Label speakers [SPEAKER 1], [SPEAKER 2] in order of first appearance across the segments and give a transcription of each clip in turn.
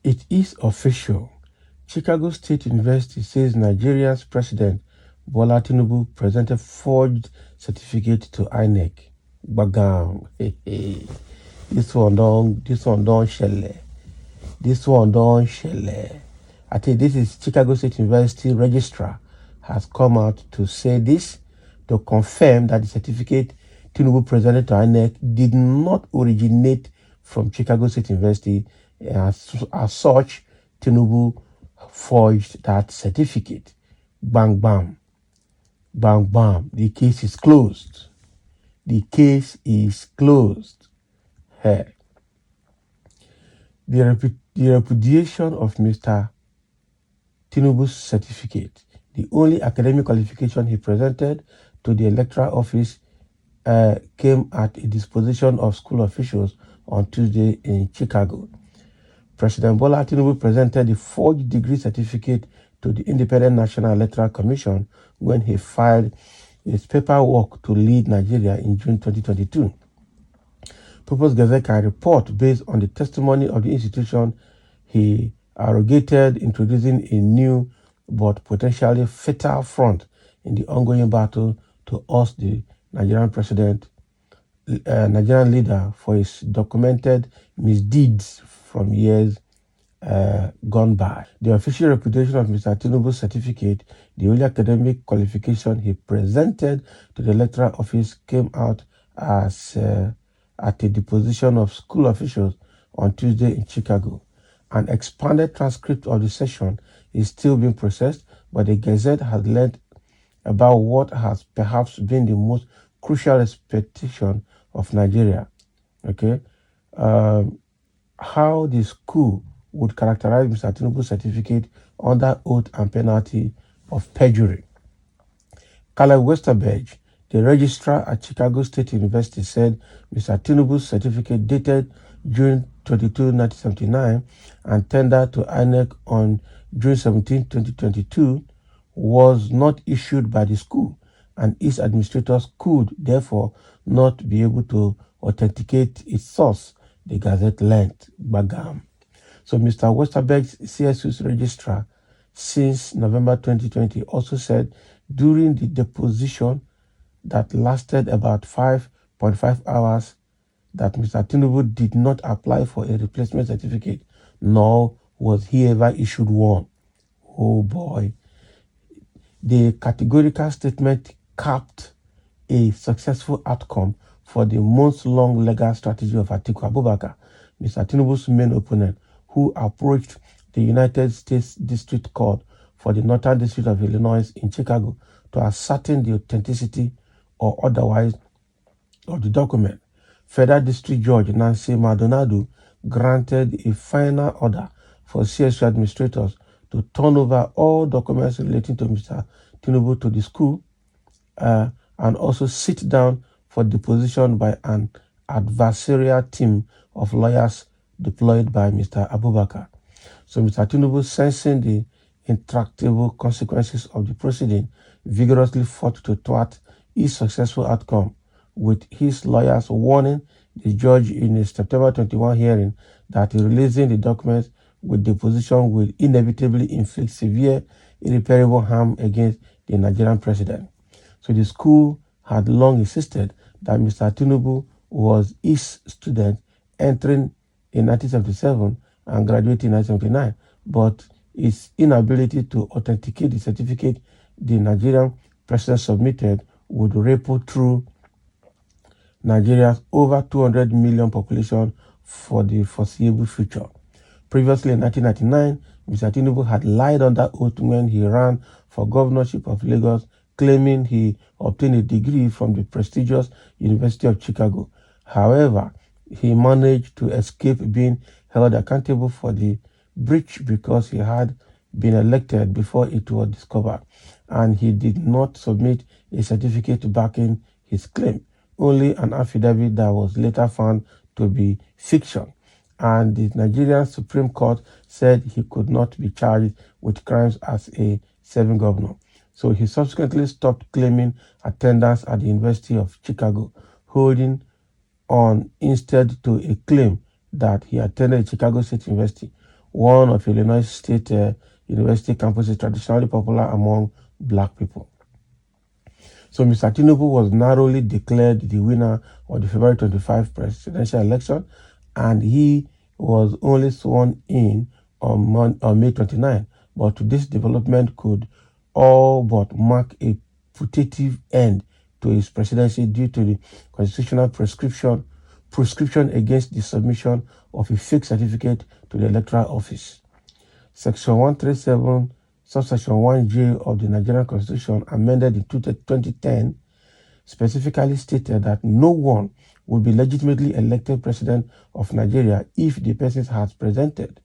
[SPEAKER 1] It is official. Chicago State University says Nigeria's President Bola Tinubu presented forged certificate to Inec. Bagam. Hey, hey. This one don't shelle. This one don't shelle. I think this is Chicago State University registrar has come out to say this, to confirm that the certificate Tinubu presented to Inec did not originate from Chicago State University. As such, Tinubu forged that certificate. Bang, bang. Bang, bang. The case is closed. The case is closed. Hey. The repudiation of Mr. Tinubu's certificate, the only academic qualification he presented to the electoral office, came at the disposition of school officials on Tuesday in Chicago. President Bola Tinubu presented the forged degree certificate to the Independent National Electoral Commission when he filed his paperwork to lead Nigeria in June 2022. People's Gazette can report based on the testimony of the institution he arrogated, introducing a new but potentially fatal front in the ongoing battle to oust the Nigerian Nigerian leader for his documented misdeeds from years gone by. The official reputation of Mr. Tinubu's certificate, the only academic qualification he presented to the electoral office, came out as at the deposition of school officials on Tuesday in Chicago. An expanded transcript of the session is still being processed, but the Gazette has learned about what has perhaps been the most crucial expectation of Nigeria. Okay, how the school would characterize Mr. Tinubu's certificate under oath and penalty of perjury. Caleb Westerberg, the registrar at Chicago State University, said Mr. Tinubu's certificate dated June 22, 1979 and tendered to INEC on June 17, 2022 was not issued by the school, and its administrators could therefore not be able to authenticate its source, the Gazette learned. Bagam. So Mr. Westerberg's CSU's registrar since November 2020 also said during the deposition that lasted about 5.5 hours that Mr. Tinubu did not apply for a replacement certificate, nor was he ever issued one. Oh boy. The categorical statement capped a successful outcome for the months-long legal strategy of Atiku Abubakar, Mr. Tinubu's main opponent, who approached the United States District Court for the Northern District of Illinois in Chicago to ascertain the authenticity or otherwise of the document. Federal District Judge Nancy Maldonado granted a final order for CSU administrators to turn over all documents relating to Mr. Tinubu to the school and also sit down for deposition by an adversarial team of lawyers deployed by Mr. Abubakar. So Mr. Tinubu, sensing the intractable consequences of the proceeding, vigorously fought to thwart his successful outcome, with his lawyers warning the judge in a September 21 hearing that releasing the documents with deposition will inevitably inflict severe, irreparable harm against the Nigerian president. So the school had long insisted that Mr. Tinubu was his student entering in 1977 and graduating in 1979, but his inability to authenticate the certificate the Nigerian president submitted would ripple through Nigeria's over 200 million population for the foreseeable future. Previously in 1999, Mr. Tinubu had lied under oath when he ran for governorship of Lagos, claiming he obtained a degree from the prestigious University of Chicago. However, he managed to escape being held accountable for the breach because he had been elected before it was discovered, and he did not submit a certificate backing his claim, only an affidavit that was later found to be fiction. And the Nigerian Supreme Court said he could not be charged with crimes as a serving governor. So he subsequently stopped claiming attendance at the University of Chicago, holding on instead to a claim that he attended Chicago State University, one of Illinois State University campuses traditionally popular among black people. So Mr. Tinubu was narrowly declared the winner of the February 25 presidential election, and he was only sworn in on May 29. But this development could all but mark a putative end to his presidency due to the constitutional prescription against the submission of a fake certificate to the electoral office. Section 137, subsection 1J of the Nigerian Constitution, amended in 2010, specifically stated that no one would be legitimately elected president of Nigeria if the person has presented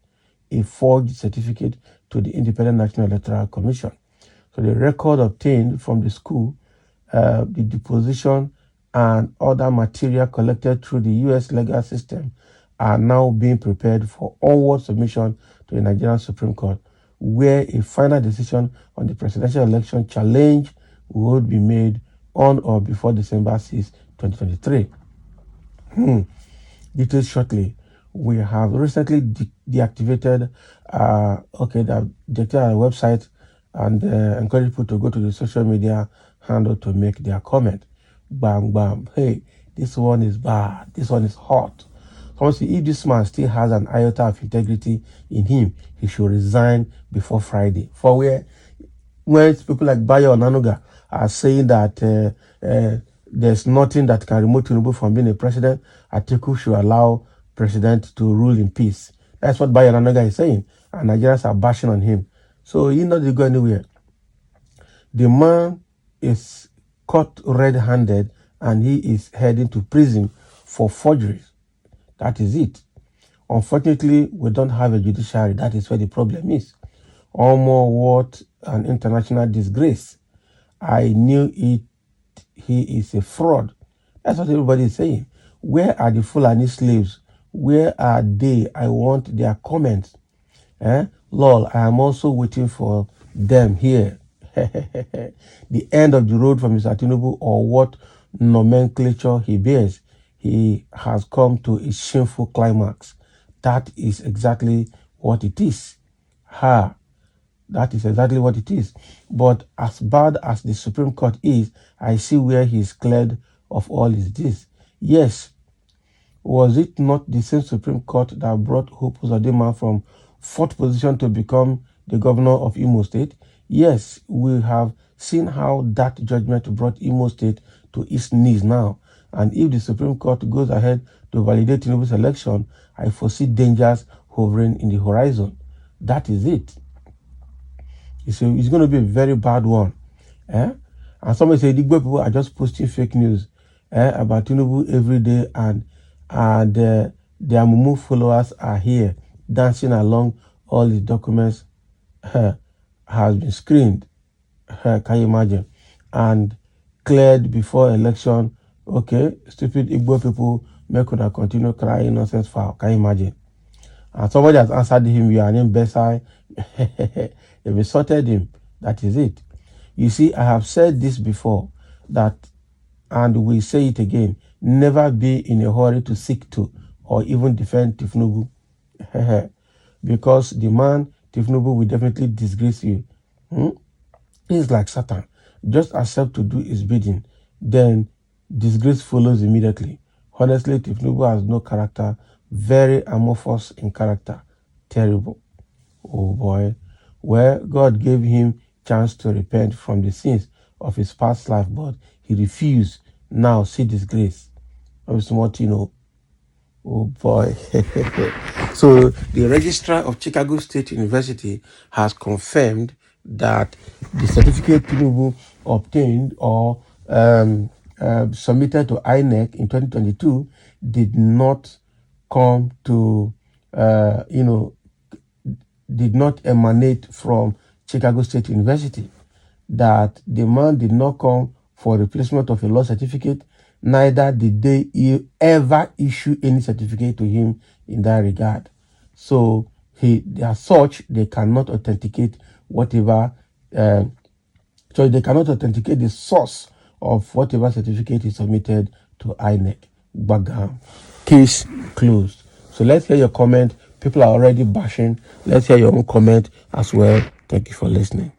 [SPEAKER 1] a forged certificate to the Independent National Electoral Commission. So the record obtained from the school, the deposition, and other material collected through the U.S. legal system are now being prepared for onward submission to the Nigerian Supreme Court, where a final decision on the presidential election challenge would be made on or before December 6, 2023. Details shortly. We have recently deactivated our website and encourage people to go to the social media handle to make their comment. Bam, bam. Hey, this one is bad. This one is hot. So if this man still has an iota of integrity in him, he should resign before Friday. For when people like Bayo Onanuga are saying that there's nothing that can remove Tinubu from being a president, Atiku should allow president to rule in peace. That's what Bayo Onanuga is saying, and Nigerians are bashing on him. So he's not going to go anywhere. The man is caught red-handed, and he is heading to prison for forgeries. That is it. Unfortunately, we don't have a judiciary. That is where the problem is. What an international disgrace. I knew it. He is a fraud. That's what everybody is saying. Where are the Fulani slaves? Where are they? I want their comments. Lol, I am also waiting for them here. The end of the road for Mr. Tinubu, or what nomenclature he bears. He has come to a shameful climax. That is exactly what it is. That is exactly what it is. But as bad as the Supreme Court is, I see where he is cleared of all his deeds. Yes, was it not the same Supreme Court that brought Hope Uzodinma from 4th position to become the governor of Imo State? Yes, we have seen how that judgment brought Imo State to its knees now. And if the Supreme Court goes ahead to validate Tinubu's election, I foresee dangers hovering in the horizon. That is it. It's going to be a very bad one. And somebody said, Igbo people are just posting fake news about Tinubu every day, and their Mumu followers are here dancing along. All the documents has been screened. Can you imagine? And cleared before election. Okay, stupid Igbo people make una continue crying nonsense foul. Can you imagine? And somebody has answered him, you are named Besai. They've insulted him. That is it. You see, I have said this before, that, and we say it again, never be in a hurry to seek to or even defend Tinubu. Because the man, Tinubu, will definitely disgrace you. He's like Satan. Just accept to do his bidding, then disgrace follows immediately. Honestly, Tinubu has no character, very amorphous in character. Terrible. Oh boy. Well, God gave him chance to repent from the sins of his past life, but he refused. Now see disgrace. What you know. Oh boy. So the registrar of Chicago State University has confirmed that the certificate Tinubu obtained or submitted to Inec in 2022 did not come to, did not emanate from Chicago State University. That the man did not come for replacement of a law certificate, neither did they ever issue any certificate to him in that regard. So as such, they cannot authenticate whatever, so they cannot authenticate the source of whatever certificate is submitted to Inec. Bagam. Case closed. So let's hear your comment. People are already bashing. Let's hear your own comment as well. Thank you for listening.